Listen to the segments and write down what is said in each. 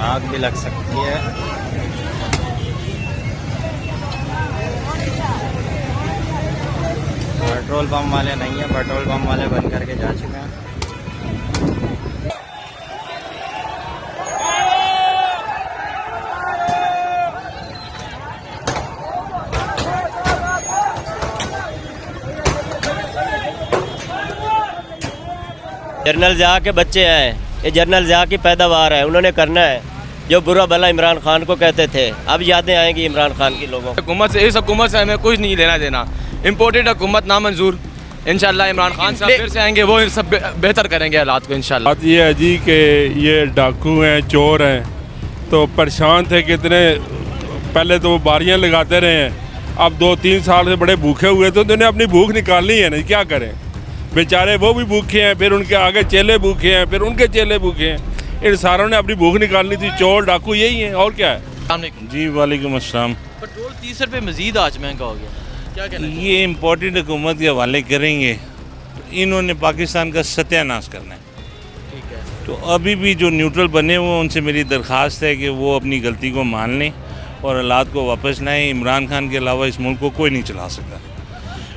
आग भी लग सकती है। पेट्रोल पंप वाले नहीं है, पेट्रोल पंप वाले बंद करके जा चुके हैं। जनरल ज़िया के बच्चे हैं, ये जनरल ज़िया की पैदावार है, उन्होंने करना है जो बुरा भला इमरान खान को कहते थे। अब यादें आएंगी इमरान खान की लोगों को। हुकूमत से, इस हुकूमत से हमें कुछ नहीं लेना देना। इम्पोर्टेड हुकूमत नामंजूर। इंशाल्लाह इमरान खान साहब फिर से आएंगे, वो सब बेहतर करेंगे हालात को इंशाल्लाह। बात ये है जी कि ये डाकू हैं, चोर हैं, तो परेशान थे कितने। पहले तो वो बारियां लगाते रहे हैं, अब 2-3 साल से बड़े भूखे हुए, तो उन्होंने अपनी भूख निकालनी है ना, क्या करें बेचारे। वो भी भूखे हैं, फिर उनके आगे चेले भूखे हैं, फिर उनके चेले भूखे हैं। इन सारों ने अपनी भूख निकालनी थी। चोर डाकू यही है, और क्या है। जी वालेकुम अस्सलाम। पेट्रोल 30 रुपये मजीद आज महंगा हो गया, क्या कहना है? ये इम्पोर्टेड हुकूमत के हवाले करेंगे, इन्होंने पाकिस्तान का सत्यानाश करना है। ठीक है, तो अभी भी जो न्यूट्रल बने हुए उनसे मेरी दरख्वास्त है कि वो अपनी गलती को मान लें और हालात को वापस लाएं। इमरान खान के अलावा इस मुल्क को कोई नहीं चला सकता।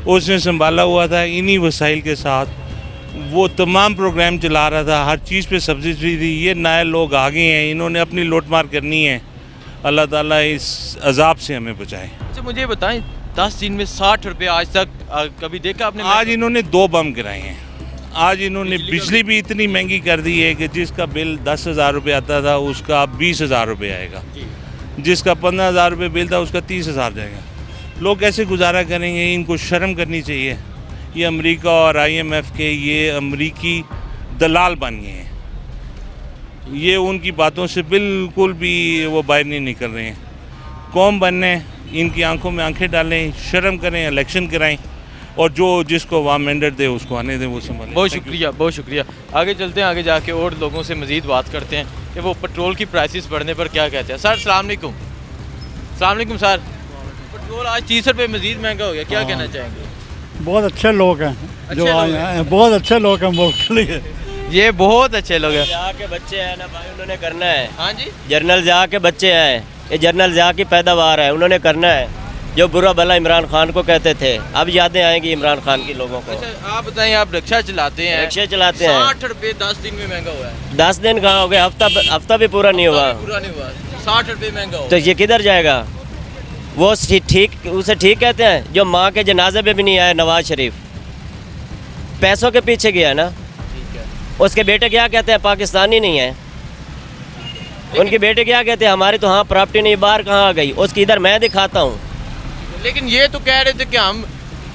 उसने संभाला हुआ था इन्हीं वसाइल के साथ, वो तमाम प्रोग्राम चला रहा था, हर चीज़ पे सब्सिडी थी। ये नए लोग आ गए हैं, इन्होंने अपनी लूटमार करनी है। अल्लाह ताला इस अजाब से हमें बचाए। अच्छा मुझे बताएं, 10 दिन में 60 रुपये आज तक कभी देखा आपने? आज इन्होंने 2 बम गिराए हैं। आज इन्होंने बिजली भी इतनी महंगी कर दी है कि जिसका बिल 10,000 रुपये आता था उसका 20,000 रुपये आएगा, जिसका 15,000 रुपये बिल था उसका 30,000 जाएगा। लोग कैसे गुजारा करेंगे? इनको शर्म करनी चाहिए। ये अमेरिका और IMF के ये अमेरिकी दलाल बन गए हैं। ये उनकी बातों से बिल्कुल भी वो बाहर नहीं निकल रहे हैं। कौम बनने, इनकी आंखों में आंखें डालें, शर्म करें, इलेक्शन कराएं और जो जिसको वहाँ मैंडेट दे उसको आने दें, वो संभालें। बहुत शुक्रिया, बहुत शुक्रिया। आगे चलते हैं, आगे जाके और लोगों से मज़ीद बात करते हैं कि वो पेट्रोल की प्राइसेस बढ़ने पर क्या कहते हैं। सर अस्सलाम वालेकुम। अस्सलाम वालेकुम सर। पेट्रोल आज 30 रुपये मज़ीद महंगा हो गया, क्या कहना चाहेंगे? बहुत अच्छे लोग हैं जो आए हैं, बहुत अच्छे लोग हैं मुल्क के लिए। ये बहुत अच्छे लोग हैं। ज़िया के बच्चे हैं ना भाई, उन्होंने करना है। हाँ जी, जनरल ज़िया के बच्चे हैं, ये जनरल ज़िया की पैदावार है, उन्होंने करना है जो बुरा भला इमरान खान को कहते थे। अब यादें आएंगी इमरान खान की लोगों को। अच्छा आप बताएं, आप रिक्शा चलाते हैं, रिक्शे चलाते हैं, 60 रुपये 10 दिन में महंगा हुआ है। 10 दिन कहाँ हो गए, हफ्ता भी पूरा नहीं हुआ, पूरा नहीं हुआ, 60 रुपये महंगा हुआ। तो ये किधर जाएगा? वो ठीक उसे ठीक कहते हैं जो माँ के जनाजे पे भी नहीं आया नवाज शरीफ, पैसों के पीछे गया ना। ठीक है, उसके बेटे क्या कहते हैं, पाकिस्तानी नहीं है। उनके बेटे क्या कहते हैं, हमारी तो हाँ प्रॉपर्टी नहीं, बाहर कहाँ आ गई, उसकी इधर मैं दिखाता हूँ। लेकिन ये तो कह रहे थे कि हम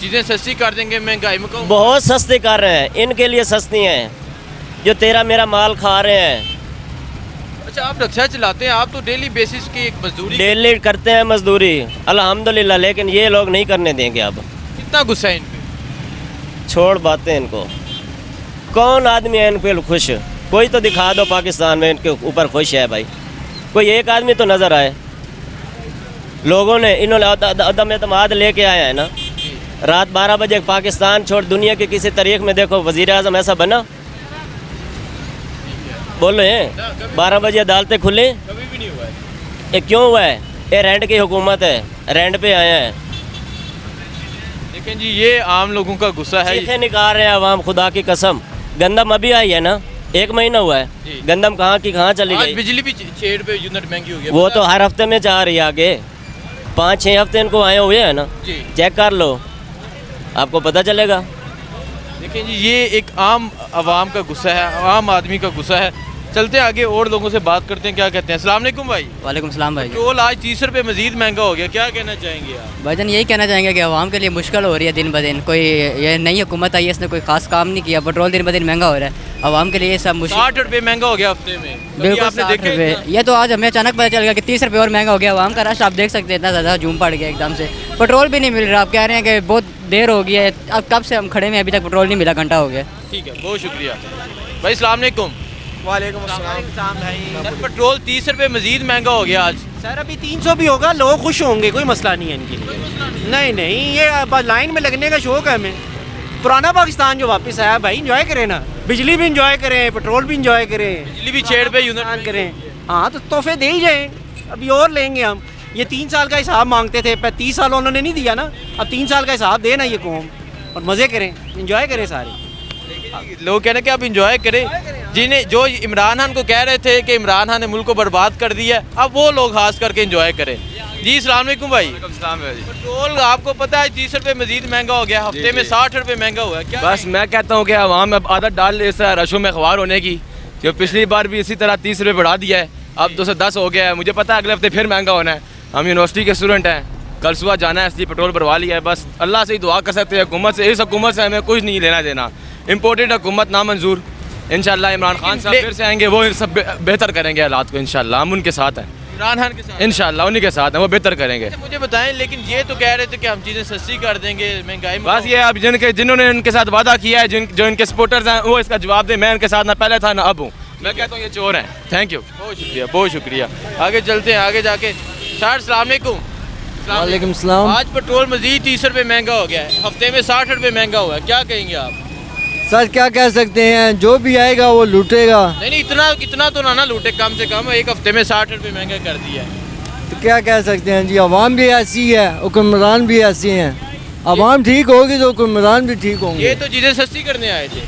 चीज़ें सस्ती कर देंगे, महंगाई में कम। बहुत सस्ती कर रहे हैं, इनके लिए सस्ती हैं जो तेरा मेरा माल खा रहे हैं। अच्छा आप रिक्शा चलाते हैं, आप तो डेली बेसिस की एक मजदूरी डेली करते हैं मजदूरी अल्हम्दुलिल्लाह, लेकिन ये लोग नहीं करने देंगे। अब कितना गुस्सा है इन पे? छोड़ बातें इनको। कौन आदमी है इन पे खुश? कोई तो दिखा दो पाकिस्तान में इनके ऊपर खुश है भाई, कोई एक आदमी तो नज़र आए। लोगों ने इन्होंने अदम एतमाद लेके आया है ना। रात 12 बजे पाकिस्तान छोड़ दुनिया के किसी तारीख में देखो वज़ीर आज़म ऐसा बना? बोलो हैं 12 बजे अदालतें खुली, कभी भी नहीं हुआ है। ये क्यों हुआ है? ये रेंट की हुकूमत है, रेंट पे आए हैं। लेकिन जी ये आम लोगों का गुस्सा है। चीखें निकाल रहे हैं अवाम, खुदा की कसम। गंदम अभी आई है ना, 1 महीना हुआ है, जी। गंदम कहाँ की कहाँ चली आज गई? बिजली भी 6 रुपये यूनिट महंगी हो गई। वो तो हर हफ्ते में जा रही है आगे, 5-6 हफ्ते इनको आए हुए हैं ना। जी चेक कर लो, आपको पता चलेगा। देखिए जी ये एक आम आवाम का गुस्सा है, आम आदमी का गुस्सा है। चलते हैं आगे और लोगों से बात करते हैं, क्या कहते हैं। अस्सलाम वालेकुम भाई। वालेकुम सलाम भाई। पेट्रोल आज 30 रुपये मजीद महंगा हो गया, क्या कहना चाहेंगे आप? भाईजान यही कहना चाहेंगे कि आवाम के लिए मुश्किल हो रही है दिन ब दिन। कोई ये नई हुकूमत आई है, इसने कोई खास काम नहीं किया, पेट्रोल दिन ब दिन महंगा हो रहा है। आवाम के लिए ये सब मुश्किल। 60 रुपये महंगा हो गया हफ्ते में। बिल्कुल आपने 60 देखा रुपये। ये तो आज हमें अचानक पता चल गया कि 30 रुपये और महंगा हो गया। आवाम का रश आप देख सकते हैं, इतना ज़्यादा झूम पड़ गया एकदम से। पेट्रोल भी नहीं मिल रहा, आप कह रहे हैं कि बहुत देर हो गई है। अब कब से हम खड़े में, अभी तक पेट्रोल नहीं मिला, घंटा हो गया। ठीक है, बहुत शुक्रिया भाई। अस्सलाम वालेकुम। वालेकुम अस्सलाम भाई। सर पेट्रोल 30 रुपये मजीद महंगा हो गया आज। सर अभी 300 भी होगा, लोग खुश होंगे, कोई मसला नहीं है इनके लिए। नहीं ये बस लाइन में लगने का शौक है हमें। पुराना पाकिस्तान जो वापस आया भाई, इंजॉय करें ना, बिजली भी इंजॉय करें, पेट्रोल भी इंजॉय करें, बिजली भी 6 रुपये यूनिट करें। हाँ तो तोहफे दे ही जाएँ, अभी और लेंगे हम। ये 3 साल का हिसाब मांगते थे, 30 साल उन्होंने नहीं दिया ना, अब 3 साल का हिसाब देना ये कौम, और मज़े करें, इंजॉय करें सारे। लोग कह रहे हैं कि आप इंजॉय करें, जिन्हें जो इमरान खान को कह रहे थे कि इमरान खान ने मुल्क को बर्बाद कर दिया है, अब वो लोग खास करके इंजॉय करें। जी अस्सलाम वालेकुम भाई। पेट्रोल आपको पता है 30 रुपये मजीद महंगा हो गया, हफ्ते में 60 रुपये महंगा हुआ है। क्या बस मैं कहता हूँ कि आवाम अब आदत डाल ले इस रशों में अखबार होने की, जो पिछली बार भी इसी तरह 30 रुपये बढ़ा दिया है, अब 210 हो गया है। मुझे पता है अगले हफ्ते फिर महंगा होना है। हम यूनिवर्सिटी के स्टूडेंट हैं, कल सुबह जाना है, इसलिए पेट्रोल भरवा लिया है। बस अल्लाह से ही दुआ कर सकते हैं हुकूमत से, इस हुकूमत से हमें कुछ नहीं लेना देना। इम्पोर्टेड हुकूमत नामंजूर। इंशाल्लाह इमरान खान साहब फिर से आएंगे, वो सब बेहतर करेंगे हालात को। इंशाल्लाह हम उनके साथ हैं, इमरान खान के साथ इंशाल्लाह उन्हीं के साथ हैं, वो बेहतर करेंगे। मुझे बताएं, लेकिन ये तो कह रहे थे कि हम चीज़ें सस्ती कर देंगे, महंगाई में बस ये अब जिन्होंने उनके साथ वादा किया है, जो इनके सपोर्टर्स हैं, वो इसका जवाब दें। मैं उनके साथ ना पहले था ना अब हूँ। मैं कहता हूँ ये चोर हैं। थैंक यू, बहुत शुक्रिया, बहुत शुक्रिया। आगे चलते हैं, आगे जाके सर अस्सलाम वालेकुम। वालेकुम सलाम। आज पेट्रोल मजीद 30 रुपये महंगा हो गया है, हफ्ते में 60 रुपये महंगा हुआ है, क्या कहेंगे आप? सर क्या कह सकते हैं, जो भी आएगा वो लूटेगा। नहीं इतना तो ना लूटे, कम से कम एक हफ्ते में 60 रुपये महंगा कर दिया है। तो क्या कह सकते हैं जी, अवाम भी ऐसी है, हुक्मरान भी ऐसे हैं। अवाम ठीक होगी तो हुक्मरान भी ठीक होंगे। ये तो चीज़ें सस्ती करने आए थे,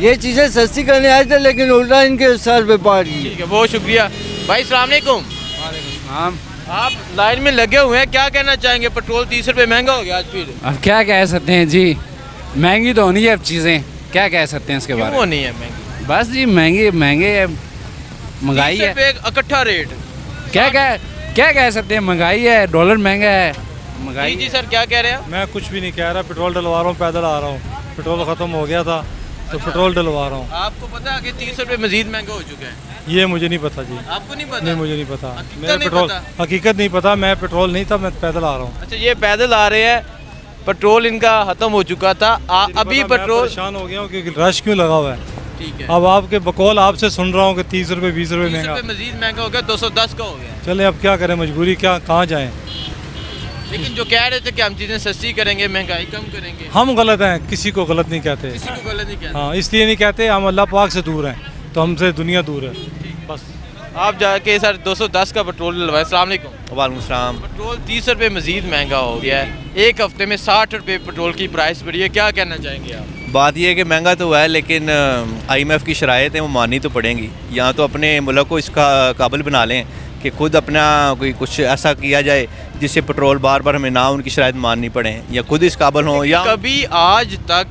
ये चीज़ें सस्ती करने आए थे, लेकिन उल्टा इनके सर पे पार की। ठीक है, बहुत शुक्रिया भाई। अस्सलाम वालेकुम। आप लाइन में लगे हुए हैं, क्या कहना चाहेंगे? पेट्रोल 30 रुपये महंगा हो गया आज फिर। अब क्या कह सकते हैं जी, महंगी तो होनी है अब चीज़ें, क्या कह सकते हैं इसके बारे में? क्यों नहीं है महंगी? बस जी महंगे है, महंगाई है, इकट्ठा रेट। क्या कह सकते हैं, महंगाई है, डॉलर महंगा है, महंगाई। जी सर क्या कह रहे हैं? मैं कुछ भी नहीं कह रहा, पेट्रोल डलवा रहा हूँ, पैदल आ रहा हूँ। पेट्रोल ख़त्म हो गया था तो पेट्रोल डलवा रहा हूँ। आपको पता है कि 30 रुपये मजीद महंगा हो चुका है? ये मुझे नहीं पता जी। आपको नहीं पता? नहीं मुझे नहीं पता, हकीकत मेरा नहीं पेट्रोल पता? हकीकत नहीं पता, मैं पेट्रोल नहीं था, मैं पैदल आ रहा हूँ। अच्छा, ये पैदल आ रहे हैं, पेट्रोल इनका ख़त्म हो चुका था, अभी पेट्रोल। परेशान हो गया हूँ क्योंकि रश क्यों लगा हुआ है। ठीक है, अब आपके बकौल आपसे सुन रहा हूँ कि 30 रुपये 20 रुपये 30 महंगा। रुपये मजीद महंगा हो गया, 210 का हो गया। चले अब क्या करें, मजबूरी, क्या कहाँ जाएं। लेकिन जो कह रहे थे कि हम चीज़ें सस्ती करेंगे, महंगाई कम करेंगे, हम गलत हैं, किसी को गलत नहीं कहते। किसी को गलत नहीं कहते। हाँ इसलिए नहीं कहते, हम अल्लाह पाक से दूर हैं, तो हमसे दुनिया दूर है। बस आप जाके सर 210 का पेट्रोल डलवाए। अस्सलाम वालेकुम। वालेकुम सलाम। पेट्रोल 30 रुपये मजीद महंगा हो गया है, एक हफ्ते में 60 रुपये पेट्रोल की प्राइस बढ़ी है, क्या कहना चाहेंगे आप? बात यह है कि महंगा तो हुआ है, लेकिन IMF की शराइत है वो माननी तो पड़ेंगी। या तो अपने मुल्क को इसका काबिल बना लें कि खुद अपना कोई कुछ ऐसा किया जाए जिससे पेट्रोल बार बार हमें ना उनकी शराइत माननी पड़े, या खुद इस काबिल हों। या कभी आज तक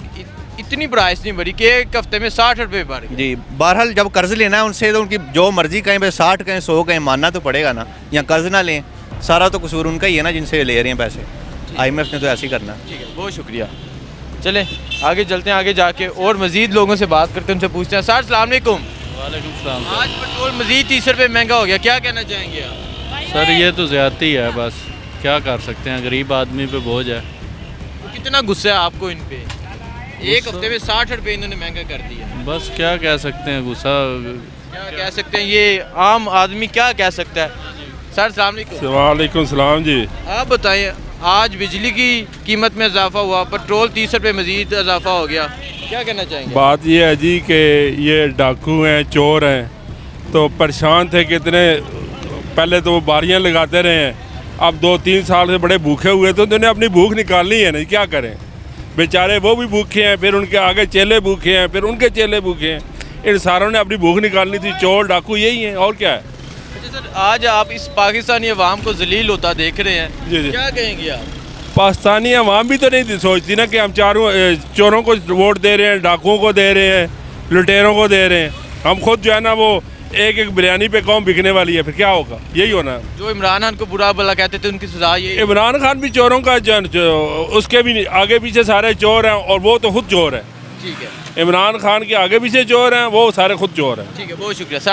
इतनी प्राइस नहीं बढ़ी कि एक हफ्ते में 60 रुपये बढ़ गई। जी, बहरहाल जब कर्ज लेना है उनसे तो उनकी जो मर्जी कहें, भाई 60 कहें 100 कहें, मानना तो पड़ेगा ना। या कर्ज ना लें, सारा तो कसूर उनका ही है ना जिनसे ले रहे हैं पैसे। IMF ने तो ऐसे ही करना। ठीक है, बहुत शुक्रिया। चलें आगे चलते हैं, आगे जाके और मज़ीद लोगों से बात करते हैं, उनसे पूछते हैं। सर अस्सलाम वालेकुम। आज पेट्रोल मज़ीद 30 रुपये महंगा हो गया, क्या कहना चाहेंगे आप? सर ये तो ज़्यादती है, बस क्या कर सकते हैं, गरीब आदमी पे बोझ है। तो कितना गुस्सा है आपको इन पे? एक हफ्ते में 60 रुपये इन्होंने महंगा कर दिया। बस क्या कह सकते हैं, गुस्सा क्या कह सकते हैं, ये आम आदमी क्या कह सकता है? सर अस्सलाम वालेकुम। वालेकुम सलाम जी। आप बताएं, आज बिजली की कीमत में इजाफा हुआ, पेट्रोल 30 रुपये मजीद इजाफा हो गया, क्या कहना चाहेंगे? बात ये है जी कि ये डाकू हैं, चोर हैं, तो परेशान थे कितने। पहले तो वो बारियां लगाते रहे हैं, अब 2-3 साल से बड़े भूखे हुए, तो उन्होंने अपनी भूख निकालनी है ना, क्या करें। बेचारे वो भी भूखे हैं, फिर उनके आगे चेले भूखे हैं, फिर उनके चेले भूखे हैं। इन सारों ने अपनी भूख निकालनी थी। चोर डाकू यही हैं, और क्या है। अच्छा सर, आज आप इस पाकिस्तानी अवाम को जलील होता देख रहे हैं, जी जी। क्या कहेंगे आप? पाकिस्तानी अवाम भी तो नहीं सोचती ना कि हम चारों चोरों को वोट दे रहे हैं, डाकुओं को दे रहे हैं, लुटेरों को दे रहे हैं। हम खुद जो है ना वो एक बिरयानी पे कौम बिकने वाली है, फिर क्या होगा, यही होना है। जो इमरान खान को बुरा भला कहते थे, उनकी सजा ये। इमरान खान भी चोरों का उसके भी आगे पीछे सारे चोर हैं, और वो तो खुद चोर है। ठीक है, इमरान खान के आगे पीछे चोर हैं, वो सारे खुद चोर हैं। ठीक है, बहुत शुक्रिया सर।